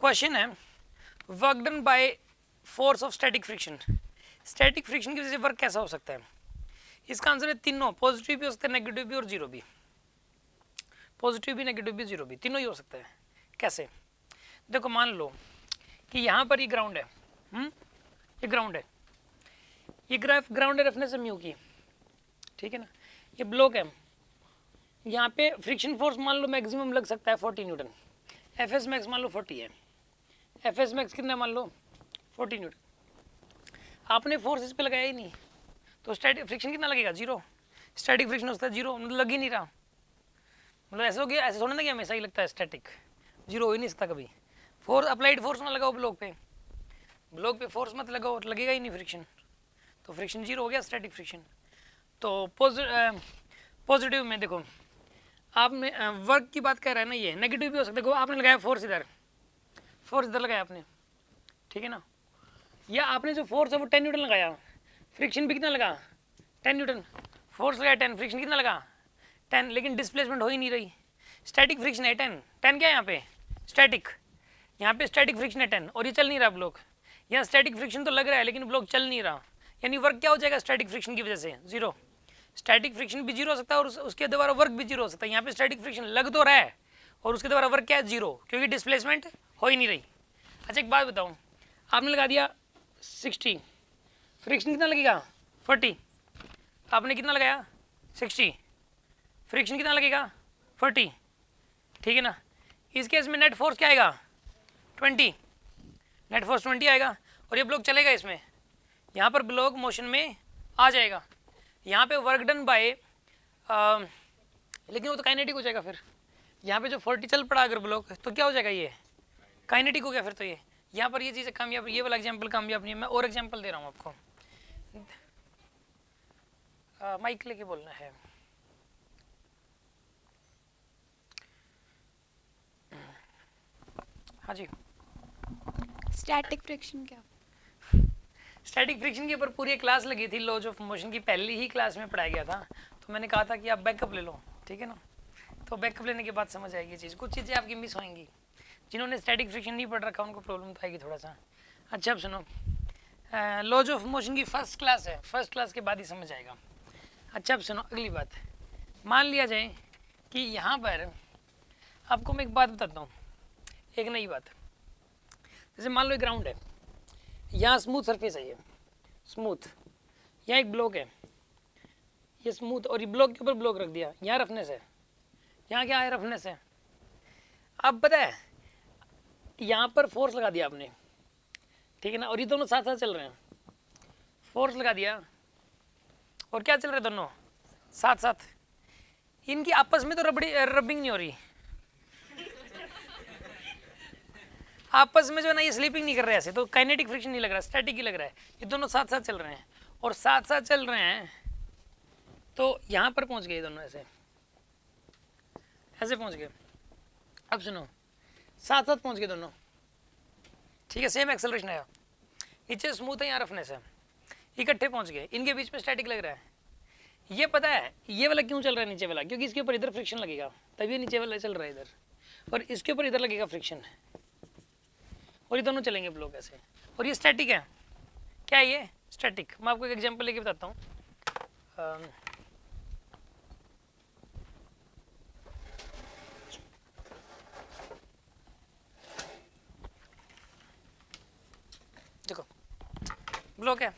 Question है work done by force of static friction, static friction की वजह से वर्क कैसा हो सकता है। इसका आंसर है तीनों, पॉजिटिव भी हो सकता है, नेगेटिव भी और जीरो भी, पॉजिटिव भी नेगेटिव भी जीरो भी, तीनों ही हो सकता है। कैसे, देखो मान लो कि यहाँ पर ये ग्राउंड है, ये ग्राउंड है, ये ग्राउंड है रफनेस है म्यू की, ठीक है ना, ये ब्लॉक है, यहाँ पे फ्रिक्शन फोर्स मान लो मैक्सिमम लग सकता है 40 न्यूटन, एफ एस मैक्स मान लो 40 है, एफ एस मैक्स कितना मान लो 40 न्यूटन, आपने फोर्स इस पे लगाया ही नहीं तो स्टैटिक फ्रिक्शन कितना लगेगा, जीरो। स्टैटिक फ्रिक्शन होता है जीरो, मतलब लग ही नहीं रहा, मतलब ऐसा हो गया, ऐसा थोड़ा ना कि हमेशा ही लगता है स्टैटिक, जीरो हो ही नहीं सकता कभी। फोर्स अप्लाइड फोर्स ना लगाओ ब्लॉक पे फोर्स मत लगाओ, लगेगा ही नहीं फ्रिक्शन, तो फ्रिक्शन जीरो हो गया स्टैटिक फ्रिक्शन। तो पॉजिटिव में देखो आपने वर्क की बात कर रहा है ना, ये नेगेटिव भी हो सकता है, देखो आपने लगाया फोर्स इधर लगाया आपने, ठीक है ना, या आपने जो फोर्स है वो 10 न्यूटन लगाया, फ्रिक्शन भी कितना लगा 10 न्यूटन, फोर्स लगाया 10, फ्रिक्शन कितना लगा 10, लेकिन डिस्प्लेसमेंट हो ही नहीं रही, स्टैटिक फ्रिक्शन है 10 क्या है यहाँ पे स्टैटिक, यहाँ पे स्टैटिक फ्रिक्शन है 10 और ये चल नहीं रहा ब्लॉक, यहाँ स्टैटिक फ्रिक्शन तो लग रहा है लेकिन ब्लॉक चल नहीं रहा, यानी वर्क क्या हो जाएगा स्टैटिक फ्रिक्शन की वजह से जीरो। स्टैटिक फ्रिक्शन भी जीरो हो सकता है और उसके द्वारा वर्क भी जीरो हो सकता है, यहाँ पे स्टैटिक फ्रिक्शन लग तो रहा है और उसके द्वारा वर्क क्या है जीरो, क्योंकि डिस्प्लेसमेंट हो ही नहीं रही। अच्छा एक बात बताऊँ, आपने लगा दिया 60, फ्रिक्शन कितना लगेगा 40, आपने कितना लगाया 60, फ्रिक्शन कितना लगेगा 40, ठीक है ना। इस केस में नेट फोर्स क्या आएगा 20, नेट फोर्स 20 आएगा और ये ब्लॉक चलेगा इसमें, यहाँ पर ब्लॉक मोशन में आ जाएगा, यहाँ पे वर्क डन बाय लेकिन वो तो काइनेटिक हो जाएगा फिर, यहाँ पे जो 40 चल पड़ा अगर ब्लॉक तो क्या हो जाएगा, ये काइनेटिक हो गया फिर, तो ये यहाँ पर ये चीज़ कामयाब, ये वाला एग्जाम्पल कामयाब नहीं है। मैं और एग्जाम्पल दे रहा हूँ आपको, माइक लेके बोलना है। हाँ जी, स्टैटिक फ्रिक्शन क्या, स्टैटिक फ्रिक्शन के ऊपर पूरी क्लास लगी थी, लॉज ऑफ मोशन की पहली ही क्लास में पढ़ाया गया था, तो मैंने कहा था कि आप बैकअप ले लो, ठीक है ना, तो बैकअप लेने के बाद समझ आएगी चीज़, कुछ चीज़ें आपकी मिस होंगी, जिन्होंने स्टैटिक फ्रिक्शन नहीं पढ़ रखा उनको प्रॉब्लम तो आएगी थोड़ा सा। अच्छा अब सुनो, लॉज ऑफ मोशन की फर्स्ट क्लास है, फर्स्ट क्लास के बाद ही समझ आएगा। अच्छा अब सुनो अगली बात, मान लिया जाए कि यहाँ पर आपको मैं एक बात बताता हूँ, एक नई बात, जैसे मान लो ग्राउंड है, यहाँ स्मूथ सरफेस है, ये स्मूथ, यहाँ एक ब्लॉक है, ये स्मूथ, और ये ब्लॉक के ऊपर ब्लॉक रख दिया, यहाँ रफनेस है, यहाँ क्या है रफनेस है। अब पता है यहाँ पर फोर्स लगा दिया आपने, ठीक है ना, और ये दोनों साथ साथ चल रहे हैं, फोर्स लगा दिया और क्या चल रहे दोनों साथ साथ, इनकी आपस में तो रबिंग नहीं हो रही, आपस में जो है ना ये स्लीपिंग नहीं कर रहे ऐसे, तो काइनेटिक फ्रिक्शन नहीं लग रहा, स्टैटिक ही लग रहा है, ये दोनों साथ साथ चल रहे हैं और साथ साथ चल रहे हैं, तो यहाँ पर पहुँच गए दोनों ऐसे ऐसे पहुँच गए। अब सुनो, साथ साथ पहुँच गए दोनों, ठीक है, सेम एक्सेलरेशन आया, नीचे स्मूथ है यहाँ रफनेस है, इकट्ठे पहुँच गए, इनके बीच में स्टैटिक लग रहा है। ये पता है ये वाला क्यों चल रहा है नीचे वाला, क्योंकि इसके ऊपर इधर फ्रिक्शन लगेगा तभी नीचे वाला चल रहा है इधर, और इसके ऊपर इधर लगेगा फ्रिक्शन, और ये दोनों चलेंगे ब्लॉक ऐसे, और ये स्टैटिक है, क्या है ये स्टैटिक। मैं आपको एक एग्जांपल लेके बताता हूँ, देखो ब्लॉक है,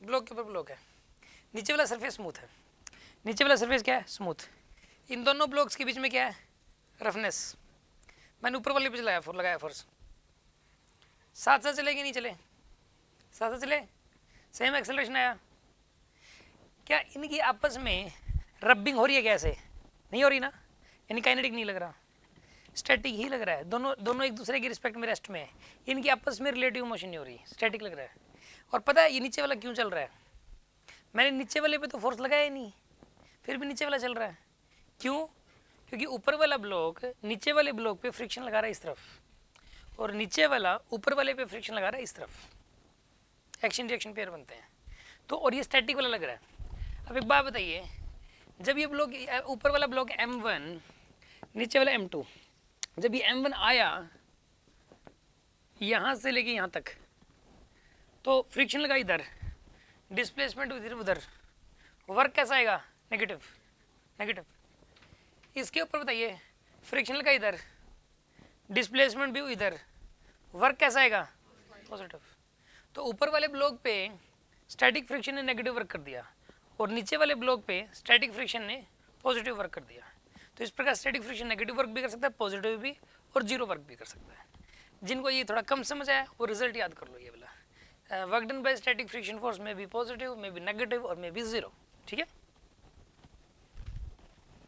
ब्लॉक के ऊपर ब्लॉक है, नीचे वाला सरफेस स्मूथ है, नीचे वाला सरफेस क्या है स्मूथ, इन दोनों ब्लॉक्स के बीच में क्या है रफनेस, मैंने ऊपर वाले पे लगाया फोर्स, साथ साथ चलेगी नहीं चले, साथ साथ चले, सेम एक्सेलरेशन आया, क्या इनकी आपस में रबिंग हो रही है, कैसे नहीं हो रही ना, यानी काइनेटिक नहीं लग रहा, स्टैटिक ही लग रहा है, दोनों एक दूसरे की रिस्पेक्ट में रेस्ट में है, इनकी आपस में रिलेटिव मोशन नहीं हो रही, स्टैटिक लग रहा है। और पता है ये नीचे वाला क्यों चल रहा है, मैंने नीचे वाले पे तो फोर्स लगाया ही नहीं, फिर भी नीचे वाला चल रहा है, क्यों, क्योंकि ऊपर वाला ब्लॉक नीचे वाले ब्लॉक पे फ्रिक्शन लगा रहा है इस तरफ, और नीचे वाला ऊपर वाले पे फ्रिक्शन लगा रहा है इस तरफ, एक्शन रिएक्शन पेयर बनते हैं, तो और ये स्टैटिक वाला लग रहा है। अब एक बात बताइए, जब ये ब्लॉक ऊपर वाला ब्लॉक M1 नीचे वाला M2, जब ये M1 आया यहाँ से लेके यहाँ तक, तो फ्रिक्शन लगा इधर, डिस्प्लेसमेंट इधर उधर, वर्क कैसा आएगा? नेगेटिव। नेगेटिव। इसके ऊपर बताइए, फ्रिक्शन लगा इधर, डिस्प्लेसमेंट भी इधर, वर्क कैसा आएगा? पॉजिटिव। तो ऊपर वाले ब्लॉक पे स्टैटिक फ्रिक्शन ने नेगेटिव वर्क कर दिया और नीचे वाले ब्लॉक पे स्टैटिक फ्रिक्शन ने पॉजिटिव वर्क कर दिया। तो इस प्रकार स्टैटिक फ्रिक्शन नेगेटिव वर्क भी कर सकता है, पॉजिटिव भी, और जीरो वर्क भी कर सकता है। जिनको ये थोड़ा कम समझ आया वो रिजल्ट याद कर लो ये वाला। Work done by static friction force में बी पॉजिटिव, में बी नेगेटिव और में बी जीरो। ठीक है।